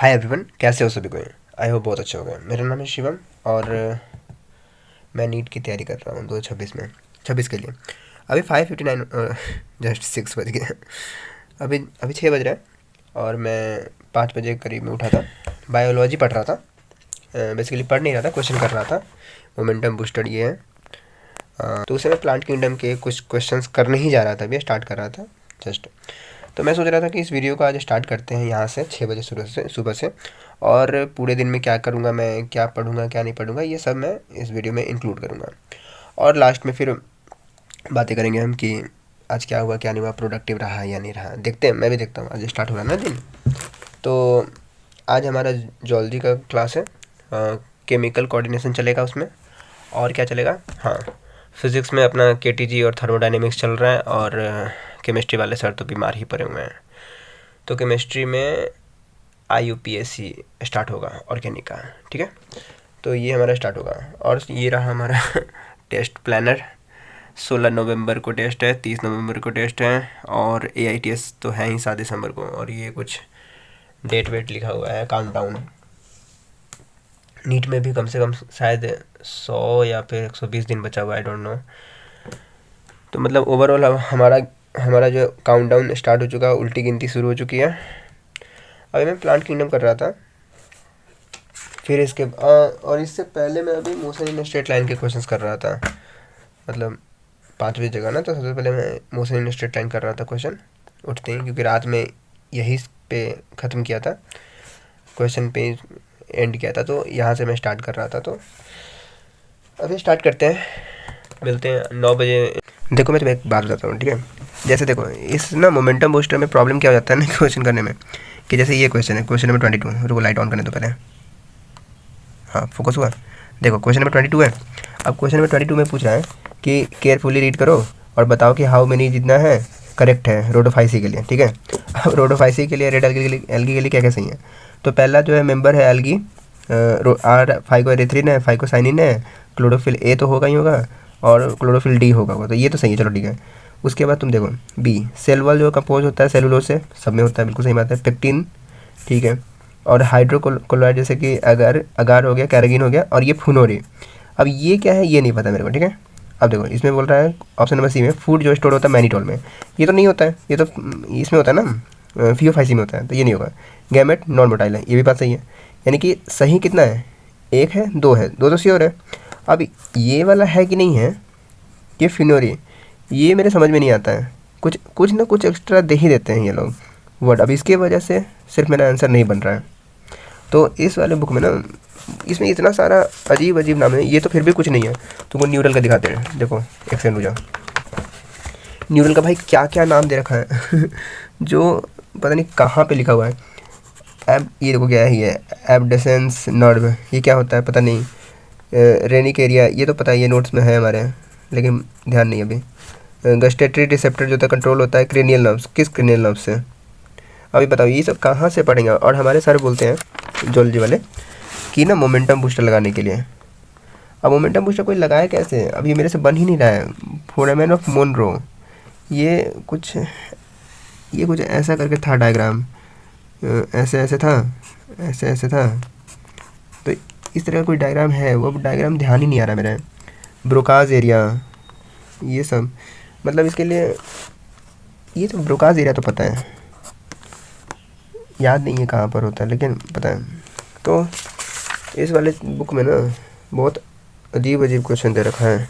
Hi everyone, कैसे हो सभी कोई। आई होप बहुत अच्छे हो गए। मेरा नाम है शिवम और मैं नीट की तैयारी कर रहा हूँ 2026 में, 26 के लिए। अभी 5:59 जस्ट 6 बज गए। अभी अभी 6 बज रहा है और मैं 5 बजे के करीब में उठा था। बायोलॉजी पढ़ रहा था, बेसिकली पढ़ नहीं रहा था, क्वेश्चन कर रहा था। मोमेंटम बूस्टर ये है। तो उसे मैं प्लांट किंगडम के कुछ क्वेश्चंस करने ही जा रहा था, अभी स्टार्ट कर रहा था जस्ट। तो मैं सोच रहा था कि इस वीडियो को आज स्टार्ट करते हैं यहाँ से 6 बजे सुबह से। और पूरे दिन में क्या करूँगा, मैं क्या पढ़ूँगा क्या नहीं पढ़ूँगा, ये सब मैं इस वीडियो में इंक्लूड करूँगा। और लास्ट में फिर बातें करेंगे हम कि आज क्या हुआ क्या नहीं हुआ, प्रोडक्टिव रहा या नहीं रहा। देखते हैं, मैं भी देखता हूँ। आज स्टार्ट हो रहा है ना दिन। तो आज हमारा जूलॉजी का क्लास है, केमिकल कोऑर्डिनेशन चलेगा उसमें। और क्या चलेगा, हाँ, फिज़िक्स में अपना केटीजी और थर्मोडायनेमिक्स चल रहा है। और केमिस्ट्री वाले सर तो बीमार ही पड़े हुए हैं। तो केमिस्ट्री में IUPAC स्टार्ट होगा, ऑर्गेनिक का, ठीक है। तो ये हमारा स्टार्ट होगा। और ये रहा हमारा टेस्ट प्लानर। 16 नवंबर को टेस्ट है, 30 नवंबर को टेस्ट है और AITS तो है ही 7 दिसंबर को। और ये कुछ डेट वेट लिखा हुआ है, काउंटडाउन। नीट में भी कम से कम शायद 100 या फिर 120 दिन बचा हुआ है, आई डोंट नो। तो मतलब ओवरऑल हमारा जो काउंटडाउन स्टार्ट हो चुका है, उल्टी गिनती शुरू हो चुकी है। अभी मैं प्लांट किंगडम कर रहा था, फिर इसके और इससे पहले मैं अभी मोशन इन स्ट्रेट लाइन के क्वेश्चंस कर रहा था। मतलब 5 बजे जगह ना, तो सबसे पहले मैं मोशन इन स्ट्रेट लाइन कर रहा था क्वेश्चन उठते ही, क्योंकि रात में यही पे ख़त्म किया था, क्वेश्चन पे एंड किया था। तो यहाँ से मैं स्टार्ट कर रहा था। तो अभी स्टार्ट करते हैं, मिलते हैं 9 बजे। देखो मैं तुम्हें एक बात बताता हूँ, ठीक है। जैसे देखो इस ना मोमेंटम बूस्टर में प्रॉब्लम क्या हो जाता है ना क्वेश्चन करने में, कि जैसे ये क्वेश्चन है, क्वेश्चन नंबर 22। रुको लाइट ऑन करने दो पहले। हाँ, फोकस हुआ। देखो क्वेश्चन नंबर 22 है। अब क्वेश्चन नंबर 22 में पूछ रहा है कि केयरफुली रीड करो और बताओ कि हाउ मेनी जितना है करेक्ट है रोडोफाइसी के लिए, ठीक है। अब रोडोफाइसी के लिए, रेड एल्गी के लिए क्या क्या सही है। तो पहला जो है मेंबर है एल्गी, R फाइकोएरिथ्रिन है, फाइकोसाइनिन है, क्लोरोफिल A तो होगा ही होगा और क्लोरोफिल D होगा। तो ये तो सही है, चलो ठीक है। उसके बाद तुम देखो B, सेल वॉल जो कंपोज होता है सेलुलोज से, सब में होता है, बिल्कुल सही बात है। पेक्टिन, ठीक है। और हाइड्रोक्लोराइड जैसे कि अगार हो गया, कैरागिन हो गया, और ये फुनोरी। अब ये क्या है ये नहीं पता मेरे को, ठीक है। अब देखो इसमें बोल रहा है ऑप्शन नंबर C में फूड जो स्टोर होता है मैनिटोल में, ये तो नहीं होता है, ये तो इसमें होता है ना, फियोफाइसी में होता है, तो ये नहीं होगा। गैमेट नॉन मोटाइल है, ये भी बात सही है। यानी कि सही कितना है, 1 है, 2 है, 2 तो श्योर है। अब ये वाला है कि नहीं है, ये फिनोरी, ये मेरे समझ में नहीं आता है। कुछ ना कुछ एक्स्ट्रा दे ही देते हैं ये लोग वर्ड। अब इसके वजह से सिर्फ मेरा आंसर नहीं बन रहा है। तो इस वाले बुक में ना, इसमें इतना सारा अजीब अजीब नाम है, ये तो फिर भी कुछ नहीं है। तुमको न्यूरल का दिखाते हैं, देखो एक सेकंड रुक जाओ। न्यूरल का भाई क्या क्या नाम दे रखा है जो पता नहीं कहाँ पे लिखा हुआ है। ये देखो क्या है, ये एबडेसेंस नर्व, ये क्या होता है पता नहीं। रेनिक एरिया, ये तो पता है, ये नोट्स में है हमारे, लेकिन ध्यान नहीं अभी। गस्टेटरी रिसेप्टर जो होता है कंट्रोल होता है क्रेनियल नर्व्स, किस क्रेनियल नर्व से। अभी बताओ ये सब कहाँ से पढ़ेंगे। और हमारे सर बोलते हैं जूलॉजी वाले कि ना मोमेंटम बूस्टर लगाने के लिए। अब मोमेंटम बूस्टर कोई लगाया कैसे, अब ये मेरे से बन ही नहीं रहा है। फोरामेन ऑफ मोनरो, ये कुछ ऐसा करके था डायग्राम, ऐसे ऐसे था, ऐसे ऐसे था। तो इस तरह का कोई डायग्राम है, वो डायग्राम ध्यान ही नहीं आ रहा मेरा। ब्रोकाज एरिया, ये सब मतलब इसके लिए, ये तो ब्रोकाज एरिया तो पता है, याद नहीं है कहाँ पर होता है, लेकिन पता है। तो इस वाले बुक में ना बहुत अजीब अजीब क्वेश्चन दे रखा है।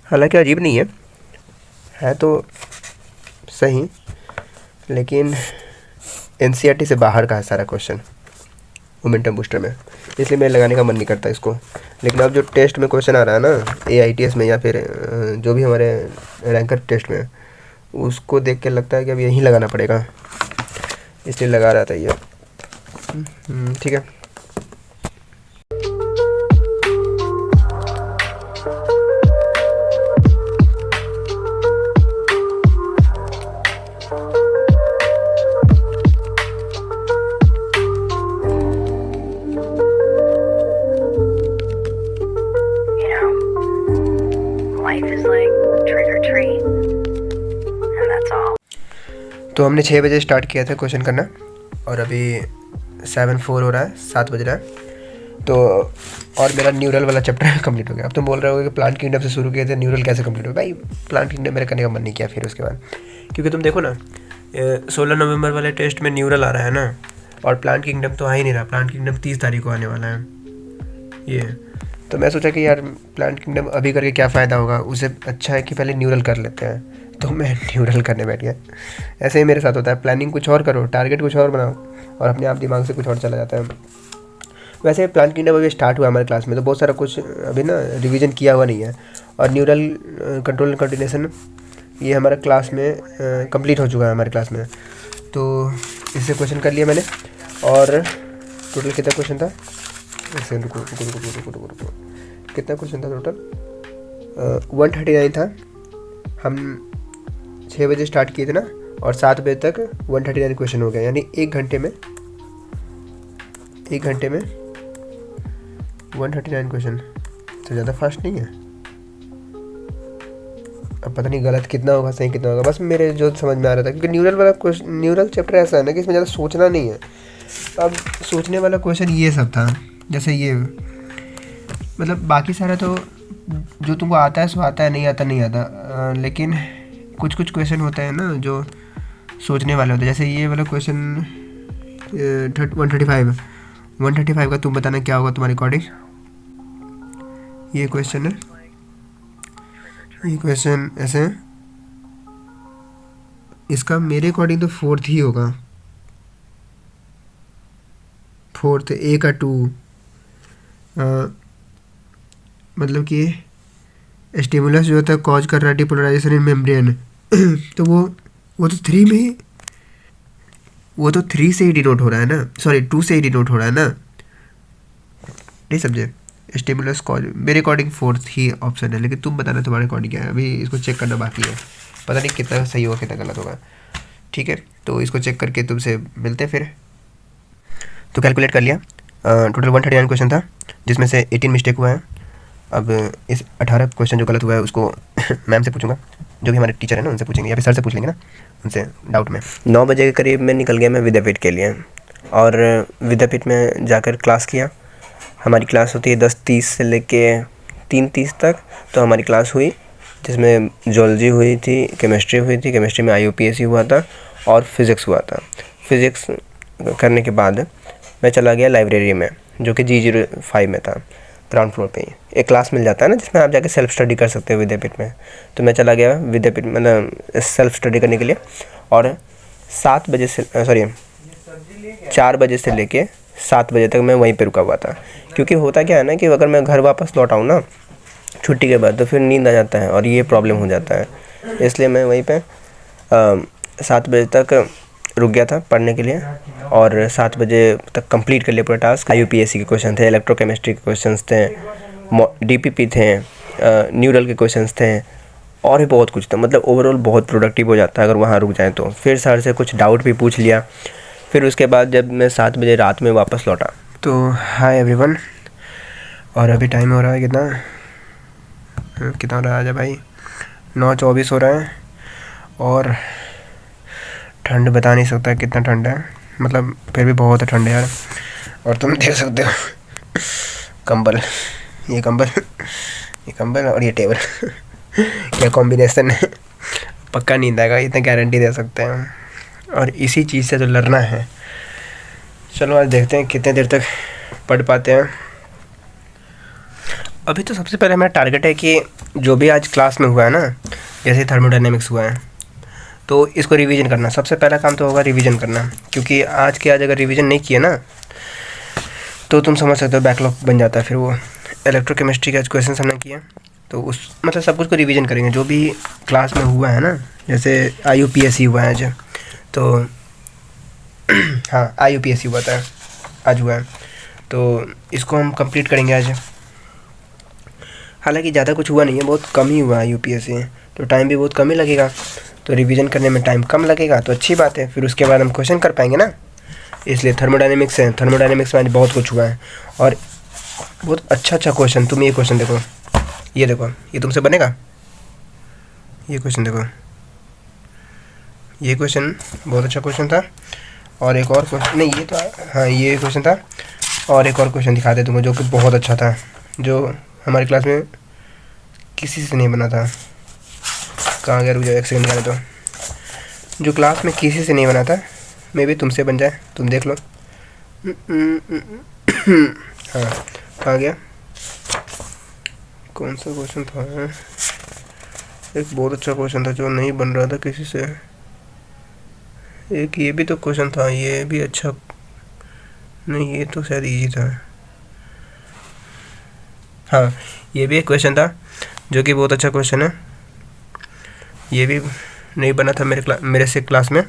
हालांकि अजीब नहीं है तो सही, लेकिन NCERT से बाहर का है सारा क्वेश्चन मोमेंटम बूस्टर में, इसलिए मेरे लगाने का मन नहीं करता इसको। लेकिन अब जो टेस्ट में क्वेश्चन आ रहा है ना AITS में, या फिर जो भी हमारे रैंकर टेस्ट में, उसको देख के लगता है कि अब यहीं लगाना पड़ेगा, इसलिए लगा रहा था ये। ठीक है। तो हमने 6 बजे स्टार्ट किया था क्वेश्चन करना, और अभी 7:04 हो रहा है, 7 बज रहा है। तो और मेरा न्यूरल वाला चैप्टर कंप्लीट हो गया। अब तुम बोल रहे हो कि प्लांट किंगडम से शुरू किए थे, न्यूरल कैसे कंप्लीट हो? भाई प्लांट किंगडम मेरा करने का मन नहीं किया फिर उसके बाद, क्योंकि तुम देखो ना 16 नवंबर वाले टेस्ट में न्यूरल आ रहा है ना, और प्लांट किंगडम तो आ ही नहीं रहा। प्लांट किंगडम 30 तारीख को आने वाला है ये। तो मैं सोचा कि यार प्लांट किंगडम अभी करके क्या फ़ायदा होगा, उससे अच्छा है कि पहले न्यूरल कर लेते हैं। तो मैं न्यूरल करने बैठ गया। ऐसे ही मेरे साथ होता है, प्लानिंग कुछ और करो, टारगेट कुछ और बनाओ, और अपने आप दिमाग से कुछ और चला जाता है। वैसे प्लांट किंगडम अभी स्टार्ट हुआ हमारे क्लास में, तो बहुत सारा कुछ अभी ना रिवीजन किया हुआ नहीं है। और न्यूरल कंट्रोल एंड कोऑर्डिनेशन ये हमारा क्लास में कंप्लीट हो चुका है हमारे क्लास में। तो इससे क्वेश्चन कर लिया मैंने। और टोटल कितना क्वेश्चन था? एक सेकंड, रुको। कितना क्वेश्चन था टोटल? 139 था। हम 6 बजे स्टार्ट किए थे ना, और 7 बजे तक 139 क्वेश्चन हो गया। यानी एक घंटे में 139 क्वेश्चन। तो ज़्यादा फास्ट नहीं है। अब पता नहीं गलत कितना होगा, सही कितना होगा, बस मेरे जो समझ में आ रहा था। क्योंकि न्यूरल वाला क्वेश्चन, न्यूरल चैप्टर ऐसा है ना कि इसमें ज़्यादा सोचना नहीं है। अब सोचने वाला क्वेश्चन ये सब था, जैसे ये, मतलब बाकी सारा तो जो तुमको आता है सो आता है, नहीं आता नहीं आता। लेकिन कुछ कुछ क्वेश्चन होते हैं ना जो सोचने वाले होते हैं। जैसे ये वाला क्वेश्चन 135 का तुम बताना क्या होगा तुम्हारे अकॉर्डिंग। ये क्वेश्चन है, ये क्वेश्चन ऐसे है। इसका मेरे अकॉर्डिंग तो 4th ही होगा, 4th A का 2। मतलब कि स्टिमुलस जो होता है कॉज कर रहा है डिपोलराइजेशन इन मेम्ब्रेन। तो वो तो 3 में ही, वो तो 3 से ही डिनोट हो रहा है ना, सॉरी 2 से ही डिनोट हो रहा है ना, नहीं समझे? स्टिमुलस कॉज मेरे अकॉर्डिंग 4th ही ऑप्शन है। लेकिन तुम बताना तुम्हारे अकॉर्डिंग क्या है, अभी इसको चेक करना बाकी है। पता नहीं कितना सही होगा कितना गलत होगा। ठीक है, तो इसको चेक करके तुमसे मिलते हैं फिर। तो कैलकुलेट कर लिया, टोटल 139 क्वेश्चन था, जिसमें से 18 मिस्टेक हुआ है। अब इस 18 क्वेश्चन जो गलत हुआ है उसको मैम से पूछूंगा, जो भी हमारे टीचर है ना, उनसे पूछेंगे, या फिर सर से पूछ लेंगे ना उनसे डाउट में। 9 बजे के करीब मैं निकल गया मैं विद्यापीठ के लिए, और विद्यापीठ में जाकर क्लास किया। हमारी क्लास होती है 10:30 से लेके 3:30 तक। तो हमारी क्लास हुई, जिसमें जूलॉजी हुई थी, केमिस्ट्री हुई थी, केमिस्ट्री में IUPAC हुआ था, और फिज़िक्स हुआ था। फिज़िक्स करने के बाद मैं चला गया लाइब्रेरी में, जो कि G05 में था, ग्राउंड फ्लोर पे ही। एक क्लास मिल जाता है ना जिसमें आप जाके सेल्फ स्टडी कर सकते हो विद्यापीठ में। तो मैं चला गया विद्यापीठ मतलब सेल्फ स्टडी करने के लिए। और 4 बजे से लेके 7 बजे तक मैं वहीं पे रुका हुआ था। क्योंकि होता क्या है ना कि अगर मैं घर वापस लौट आऊँ ना छुट्टी के बाद, तो फिर नींद आ जाता है और ये प्रॉब्लम हो जाता है। इसलिए मैं वहीं पे 7 बजे तक रुक गया था पढ़ने के लिए, और 7 बजे तक कंप्लीट कर लिया पूरा टास्क। IUPAC के क्वेश्चन थे, इलेक्ट्रोकेमिस्ट्री के क्वेश्चंस थे, DPP थे, न्यूरल के क्वेश्चंस थे, और भी बहुत कुछ था। मतलब ओवरऑल बहुत प्रोडक्टिव हो जाता है अगर वहाँ रुक जाएँ तो। फिर सर से कुछ डाउट भी पूछ लिया। फिर उसके बाद जब मैं 7 बजे रात में वापस लौटा, तो हाय एवरीवन, और अभी टाइम हो रहा है कितना हो रहा है आज भाई, 9:24 हो रहा है। और ठंड बता नहीं सकता कितना ठंड है, मतलब फिर भी बहुत ठंड है यार। और तुम देख सकते हो कंबल, ये कंबल और ये टेबल क्या कॉम्बिनेशन है। पक्का नींद आएगा, इतना गारंटी दे सकते हैं। और इसी चीज़ से तो लड़ना है। चलो आज देखते हैं कितने देर तक पढ़ पाते हैं। अभी तो सबसे पहले मेरा टारगेट है कि जो भी आज क्लास में हुआ है ना, जैसे थर्मोडायनेमिक्स हुआ है, तो इसको रिवीजन करना। सबसे पहला काम तो होगा रिवीजन करना, क्योंकि आज अगर रिवीजन नहीं किया ना तो तुम समझ सकते हो बैकलॉग बन जाता है। फिर वो इलेक्ट्रोकेमिस्ट्री के आज क्वेश्चन हमने किया, तो उस मतलब सब कुछ को रिवीजन करेंगे जो भी क्लास में हुआ है ना। जैसे IUPAC हुआ है आज, तो हाँ IUPAC हुआ था आज हुआ है, तो इसको हम कंप्लीट करेंगे आज। हालांकि ज़्यादा कुछ हुआ नहीं है, बहुत कम ही हुआ है UPAC, तो टाइम भी बहुत कम ही लगेगा। तो रिवीजन करने में टाइम कम लगेगा तो अच्छी बात है। फिर उसके बाद हम क्वेश्चन कर पाएंगे ना। इसलिए थर्मोडायनेमिक्स है, थर्मोडायनेमिक्स में आज बहुत कुछ हुआ है, और बहुत अच्छा क्वेश्चन। तुम ये क्वेश्चन देखो, ये देखो, ये तुमसे बनेगा। ये क्वेश्चन देखो, ये क्वेश्चन बहुत अच्छा क्वेश्चन था। और एक और क्वेश्चन, नहीं ये तो हाँ ये क्वेश्चन था, और एक और क्वेश्चन दिखाते तुमको जो कि बहुत अच्छा था, जो हमारी क्लास में किसी से नहीं बना था। कहाँ गया, रुक जाओ एक सेकंड निकाले तो। जो क्लास में किसी से नहीं बना था, मे भी तुमसे बन जाए, तुम देख लो। हाँ कहाँ गया, कौन सा क्वेश्चन था, एक बहुत अच्छा क्वेश्चन था जो नहीं बन रहा था किसी से। एक ये भी तो क्वेश्चन था, ये भी अच्छा नहीं, ये तो शायद इजी था। हाँ ये भी एक क्वेश्चन था जो कि बहुत अच्छा क्वेश्चन है, ये भी नहीं बना था मेरे से क्लास में,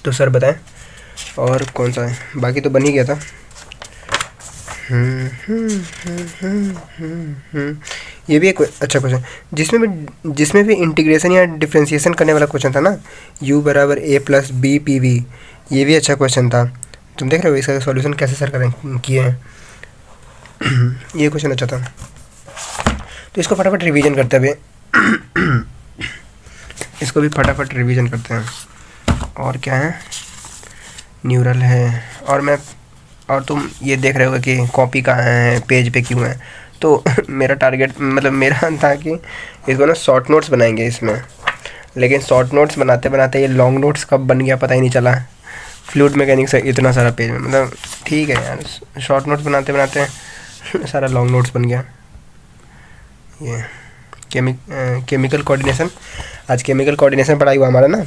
तो सर बताएं। और कौन सा है, बाकी तो बन ही गया था। ये भी एक अच्छा क्वेश्चन, जिसमें भी इंटीग्रेशन या डिफ्रेंशिएशन करने वाला क्वेश्चन था ना, u बराबर a plus B P V, ये भी अच्छा क्वेश्चन था। तुम देख रहे हो इसका सॉल्यूशन कैसे सर करें किए हैं। ये क्वेश्चन अच्छा था, तो इसको फटाफट रिवीजन करते हैं अभी। इसको भी फटाफट रिवीजन करते हैं। और क्या है, न्यूरल है, और तुम ये देख रहे हो कि कॉपी कहाँ है, पेज पे क्यों है। तो मेरा टारगेट मतलब मेरा था कि इसको ना शॉर्ट नोट्स बनाएंगे इसमें, लेकिन शॉर्ट नोट्स बनाते बनाते ये लॉन्ग नोट्स कब बन गया पता ही नहीं चला। फ्लूइड मैकेनिक्स है इतना सारा पेज में, मतलब ठीक है यार, शॉर्ट नोट्स बनाते बनाते सारा लॉन्ग नोट्स बन गया। ये केमिकल कोऑर्डिनेशन, आज केमिकल कोऑर्डिनेशन पढ़ाई हुआ हमारा ना।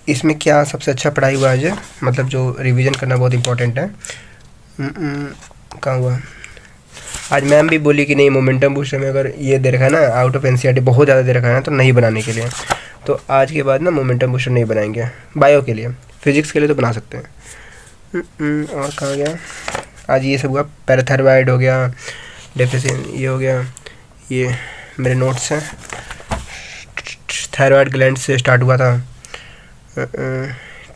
इसमें क्या सबसे अच्छा पढ़ाई हुआ आज, मतलब जो रिवीजन करना बहुत इम्पोर्टेंट है। कहाँ हुआ, आज मैम भी बोली कि नहीं मोमेंटम बूस्टर में अगर ये दे रखा है ना, आउट ऑफ एनसीईआरटी बहुत ज़्यादा दे रखा है ना, तो नहीं बनाने के लिए, तो आज के बाद ना मोमेंटम बूस्टर नहीं बनाएंगे। बायो के लिए, फिजिक्स के लिए तो बना सकते हैं। और कहाँ गया, आज ये सब हुआ, पैराथायरॉइड हो गया, डेफिशिएंट ये हो गया, ये मेरे नोट्स हैं। थायरॉइड ग्लैंड से स्टार्ट हुआ था।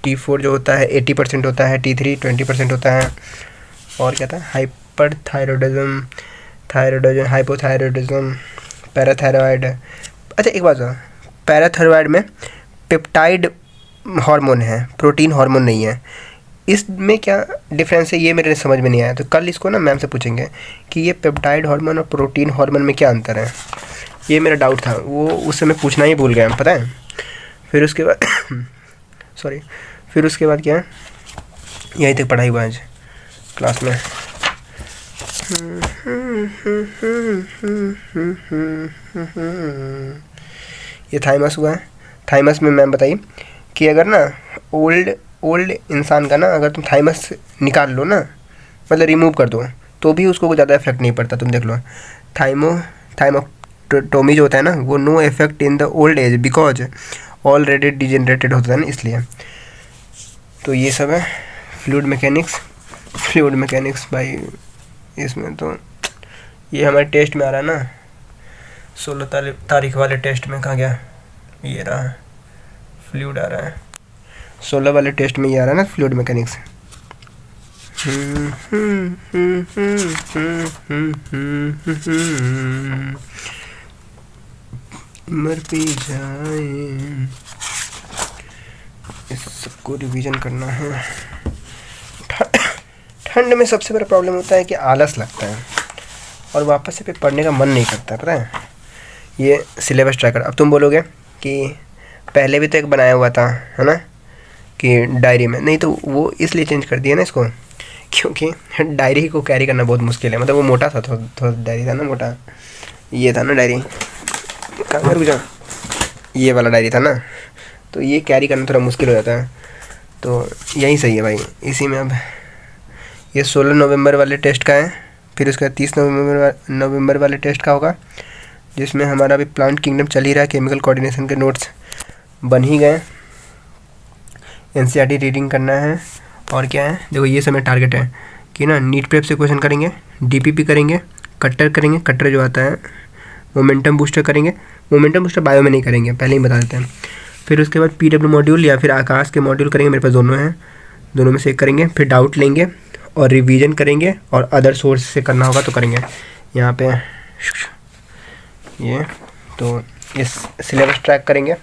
T4 जो होता है 80% होता है, T3 20% होता है। और क्या था, hyper thyroidism, thyroidism, hypothyroidism, parathyroid. अच्छा एक बात, पैराथायरॉइड में पेप्टाइड हार्मोन है, प्रोटीन हार्मोन नहीं है। इसमें क्या डिफरेंस है, ये मेरे समझ में नहीं आया, तो कल इसको ना मैम से पूछेंगे कि ये पेप्टाइड हार्मोन और प्रोटीन हार्मोन में क्या अंतर है। ये मेरा डाउट था, वो उस समय पूछना ही भूल गया, पता है। फिर उसके बाद सॉरी, फिर उसके बाद क्या है, यहीं तक पढ़ाई हुआ आज क्लास में। ये थाइमस हुआ है। थाइमस में मैम बताइए कि अगर ना ओल्ड इंसान का ना, अगर तुम थाइमस निकाल लो ना, मतलब रिमूव कर दो, तो भी उसको ज़्यादा इफेक्ट नहीं पड़ता। तुम देख लो, थाइमोटोमी जो होता है ना, वो no effect in the old age because already degenerated होता है ना, इसलिए। तो ये सब है फ्लूइड मैकेनिक्स भाई। इसमें तो ये हमारे टेस्ट में आ रहा है ना, 16 तारीख वाले टेस्ट में। कहाँ गया, ये रहा, फ्लूइड आ रहा है 16 वाले टेस्ट में, ये आ रहा है ना फ्लूइड मैकेनिक्स। मर पी जाए, इस सबको रिवीजन करना है। ठंड में सबसे बड़ा प्रॉब्लम होता है कि आलस लगता है और वापस से पढ़ने का मन नहीं करता, पता है। ये सिलेबस ट्रैकर, अब तुम बोलोगे कि पहले भी तो एक बनाया हुआ था, है ना, कि डायरी में, नहीं तो वो इसलिए चेंज कर दिया ना इसको, क्योंकि डायरी को कैरी करना बहुत मुश्किल है। मतलब वो मोटा था, थोड़ा डायरी था ना मोटा, ये था ना डायरी, कहाँ रुक जाओ, ये वाला डायरी था ना, तो ये कैरी करना थोड़ा मुश्किल हो जाता है। तो यही सही है भाई, इसी में। अब ये 16 नवंबर वाले टेस्ट का है, फिर उसका 30 नवंबर वाले टेस्ट का होगा, जिसमें हमारा अभी प्लांट किंगडम चल ही रहा है। केमिकल कोऑर्डिनेशन के नोट्स बन ही गए, एनसीईआरटी रीडिंग करना है। और क्या है, देखो ये समय टारगेट है कि ना नीट प्रेप से क्वेश्चन करेंगे, डीपीपी करेंगे, कट्टर जो आता है, मोमेंटम बूस्टर करेंगे। मोमेंटम बूस्टर बायो में नहीं करेंगे, पहले ही बता देते हैं। फिर उसके बाद पीडब्ल्यू मॉड्यूल या फिर आकाश के मॉड्यूल करेंगे, मेरे पास दोनों हैं, दोनों में से एक करेंगे। फिर डाउट लेंगे और रिवीजन करेंगे, और अदर सोर्स से करना होगा तो करेंगे। यहाँ पे ये तो इस सिलेबस ट्रैक करेंगे।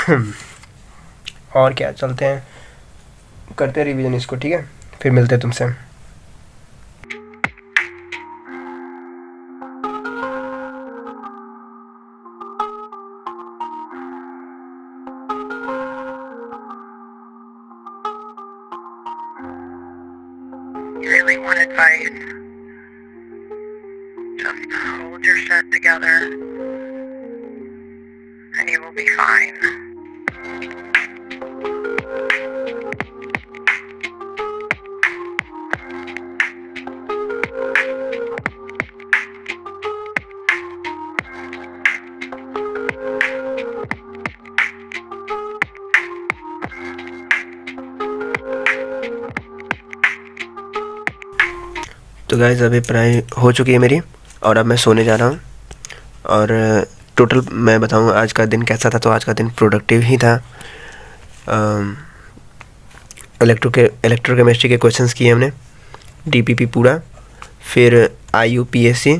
और क्या, चलते हैं करते हैं रिवीजन इसको, ठीक है, फिर मिलते हैं तुमसे। Really one advice, just hold your shit together and you will be fine. तो गाइस अभी पढ़ाई हो चुकी है मेरी और अब मैं सोने जा रहा हूँ। और टोटल मैं बताऊँ आज का दिन कैसा था, तो आज का दिन प्रोडक्टिव ही था। इलेक्ट्रोकेमिस्ट्री के क्वेश्चंस किए हमने, डीपीपी पूरा, फिर आईयूपीएससी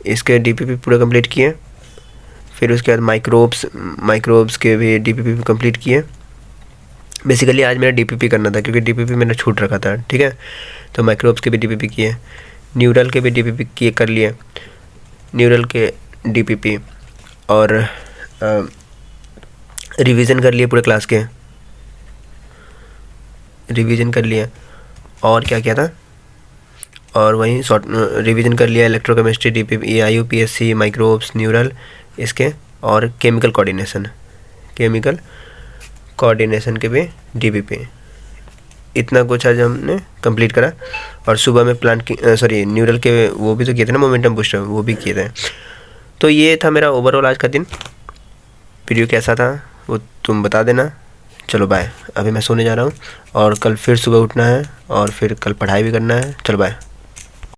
इसके डीपीपी पूरा कंप्लीट किए, फिर उसके बाद माइक्रोब्स के भी डीपीपी कंप्लीट किए। बेसिकली आज मेरा डीपीपी करना था क्योंकि डीपीपी मैंने छूट रखा था, ठीक है। तो माइक्रोब्स के भी डीपीपी किए, न्यूरल के भी डीपीपी किए कर लिए, न्यूरल के डीपीपी, और रिवीजन कर लिए, पूरे क्लास के रिवीजन कर लिए। और क्या किया था, और वहीं शॉर्ट रिवीजन कर लिया, इलेक्ट्रोकेमिस्ट्री, डीपीपी, आईयूपीएससी, माइक्रोब्स, न्यूरल इसके, और केमिकल कोऑर्डिनेशन के भी डीपीपी। इतना कुछ आज हमने कंप्लीट करा। और सुबह में न्यूरल के वो भी तो किए थे ना, मोमेंटम बूस्टर, वो भी किए थे। तो ये था मेरा ओवरऑल आज का दिन। वीडियो कैसा था वो तुम बता देना। चलो बाय, अभी मैं सोने जा रहा हूँ और कल फिर सुबह उठना है और फिर कल पढ़ाई भी करना है। चलो बाय।